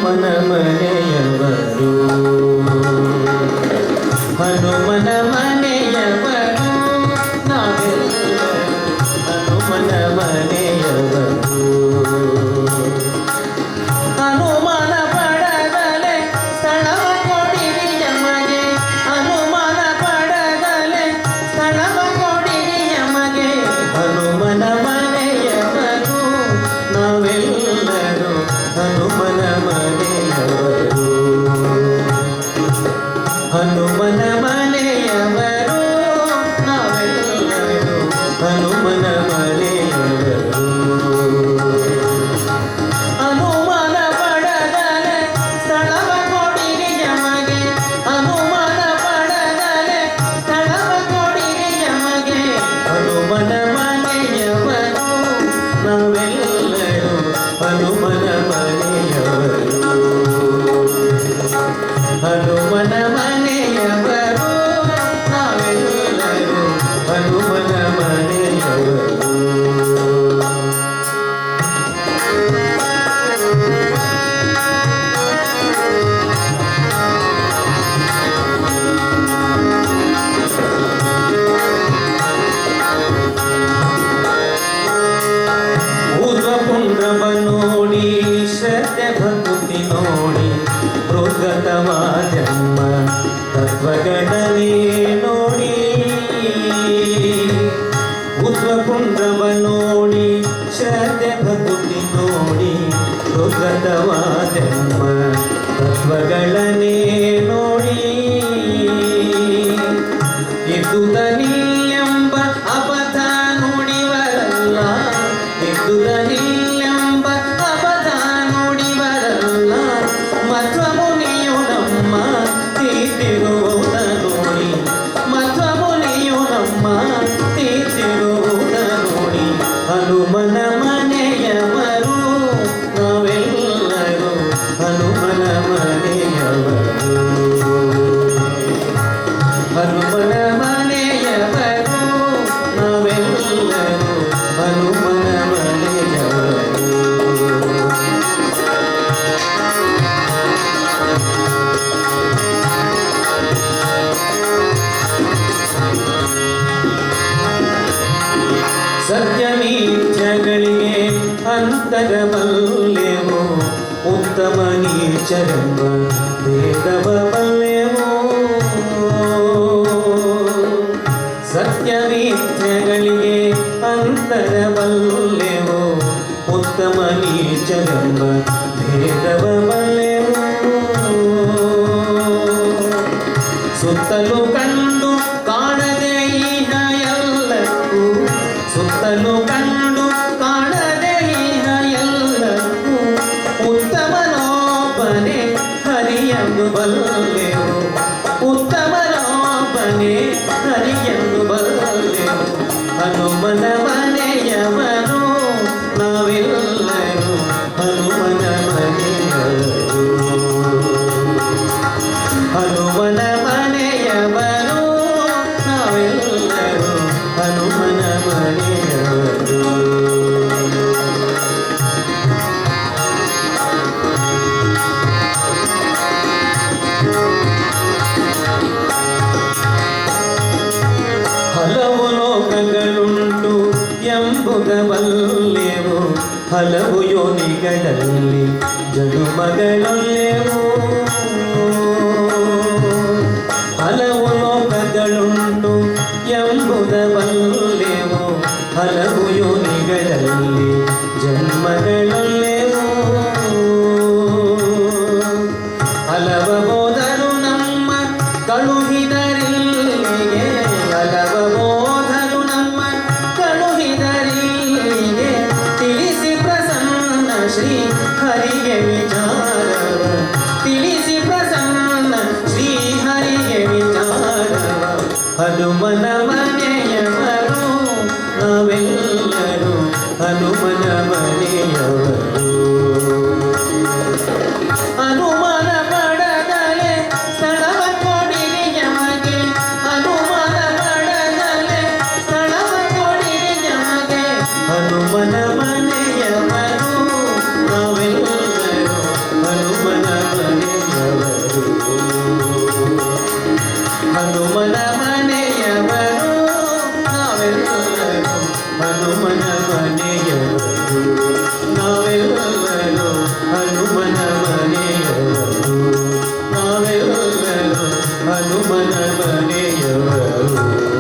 ಹನುಮನ ಮನೆಯವರು ಹನುಮನ ಮನೆಯವರು ನಾವೆಲ್ಲರೂ ಹನುಮನ ಮನೆಯವರು ಹನುಮನ ಪಡಗಲೆ ಸ್ಥಳವ ಕೊಡಿರಿ ಯಮಗೆ ಹನುಮನ ಪಡಗಲೆ ಸ್ಥಳವ ಕೊಡಿರಿ ಯಮಗೆ ಹನುಮನ ಮನೆಯವರು ನಾವೆಲ್ಲರೂ ಹನುಮನ ಮನೆಯವರು ಹನುಮನ ಮನೆಯವರು ನಾವೆಲ್ಲರೂ ಹನುಮನ ಮನೆಯವರು ಹನುಮನ ಪಡಗಲೆ ಸ್ಥಳವ ಕೊಡಿರಿ ಯಮಗೆ ಹನುಮನ ಪಡಗಲೆ ಸ್ಥಳವ ಕೊಡಿರಿ ಯಮಗೆ ಹನುಮನ ಮನೆಯವರು ನಾವೆಲ್ಲರೂ ಹನುಮನ ಮನೆಯವರು ಹನುಮನ ಮನೆಯವರು ನಾವೆಲ್ಲರೂ ಹನುಮನ ಮನೆಯವರು ಪುಂಡ್ರವ ನೋಡಿ ಶ್ರದ್ಧೆ ಭಕ್ತಿ ನೋಡಿ ಮೃಗತವಾದಮ್ಮ ತತ್ವಗಣನೆ ನೋಡಿ ಪುಂಡ್ರವ ನೋಡಿ ಶ್ರದ್ಧೆ ಭಕ್ತಿ ನೋಡಿ ಮೃಗತವಾದಮ್ಮ ತತ್ವಗಳನೆ ನೋಡಿ ಇದ್ದುದನಿ ಎಂಬ ಅಪಥ ನುಡಿವರಲ್ಲ ಇದ್ದುದನಿ ಎಂಬ ಅಪಥ ನುಡಿವರಲ್ಲ ಮಧ್ವ ಮುನಿಯು ನಮ್ಮ ತೀರ್ತಿರುವುದ ನೋಡಿ ಮಧ್ವ ಮುನಿಯು ನಮ್ಮ ತೀರ್ತಿರುವುದ ನೋಡಿ ಹನುಮನ ಮನೆಯವರು ನಾವೆಲ್ಲರೂ ಹನುಮನ ಮನೆಯವರು ಹನುಮನ ಮನೆಯವರು ನಾವೆಲ್ಲರೂ ಹನುಮನ ಮನೆಯವರು ಸತ್ಯನೀಚಗಳಿಗೆ ಅಂತರಬಲ್ಲೆವು ಉತ್ತಮ ನೀಚರೆಂಬ ಭೇದವ ಬಲ್ಲೆವು ಸತ್ಯನೀಚಗಳಿಗೆ ಅಂತರಬಲ್ಲೆವು ಉತ್ತಮ ನೀಚರೆಂಬ ಭೇದವ ಬಲ್ಲೆವು ಸುತ್ತಲೂ ಕಂಡು ಕಾಣದೆ ಈಗ ಎಲ್ಲಕ್ಕೂ ಸುತ್ತಲೂ ಕಂಡು ಕಾಣದೆ ಈಗ ಎಲ್ಲಕ್ಕೂ ಉತ್ತಮನೊಬ್ಬನೇ ಹರಿಯಂದು ಬಲ್ಲೆವು ಉತ್ತಮನೊಬ್ಬನೇ ಹರಿಯಂದು ಬಲ್ಲೆವು ಹನುಮನ ಮನೆಯವರು ನಾವೆಲ್ಲರೂ ಹನುಮನ ಮನೆಯವರು ಹನುಮನ ಮನೆಯವರು ನಾವೆಲ್ಲರೂ ಹನುಮನ ಮನೆಯವರು ಹಲವು ಲೋಕಗಳುಂಟು ಎಂಬುದ ಬಲ್ಲೆವು ಹಲವು ಯೋನಿಗಳಲ್ಲಿ ಜನುಮಗಳಲ್ಲೆವು ಹಲವು ಲೋಕಗಳುಂಟು ಎಂಬುದ ಬಲ್ಲೆವು ಹಲವು ಯೋನಿಗಳಲ್ಲಿ ಜನ್ಮಗಳಲ್ಲೆವು ಹಲವ ಬೋಧರು ನಮ್ಮ ಕಳುಹಿದರಿಲ್ಲಿಗೆ ಹಲವ ಬೋಧರು ನಮ್ಮ ಕಳುಹಿದರಿಲ್ಲಿಗೆ ತಿಳಿಸಿ ಪ್ರಸನ್ನ ಶ್ರೀ ಹರಿಗೆ ವಿಚಾರವ ತಿಳಿಸಿ ಪ್ರಸನ್ನ ಶ್ರೀ ಹರಿಗೆ ವಿಚಾರವ ಹನುಮನ ಮನೆಯವರು ನಾವೆಲ್ಲರೂ ಹನುಮನ ಮನೆಯವರು ಹನುಮನ ಪಡಗಲೆ ಸ್ಥಳವ ಕೊಡಿರಿ ಯಮಗೆ ಹನುಮನ ಪಡಗಲೆ ಸ್ಥಳವ ಕೊಡಿರಿ ಯಮಗೆ ಹನುಮನ ಮನೆಯವರು ನಾವೆಲ್ಲರೂ ಹನುಮನ ಹನುಮನ ಮನೆಯವರು ನಾವೆಲ್ಲರೂ ಹನುಮನ ಮನೆಯವರು ನಾವೆಲ್ಲರೂ ಹನುಮನ ಮನೆಯವರು ನಾವೆಲ್ಲರೂ ಹನುಮನ ಮನೆಯವರು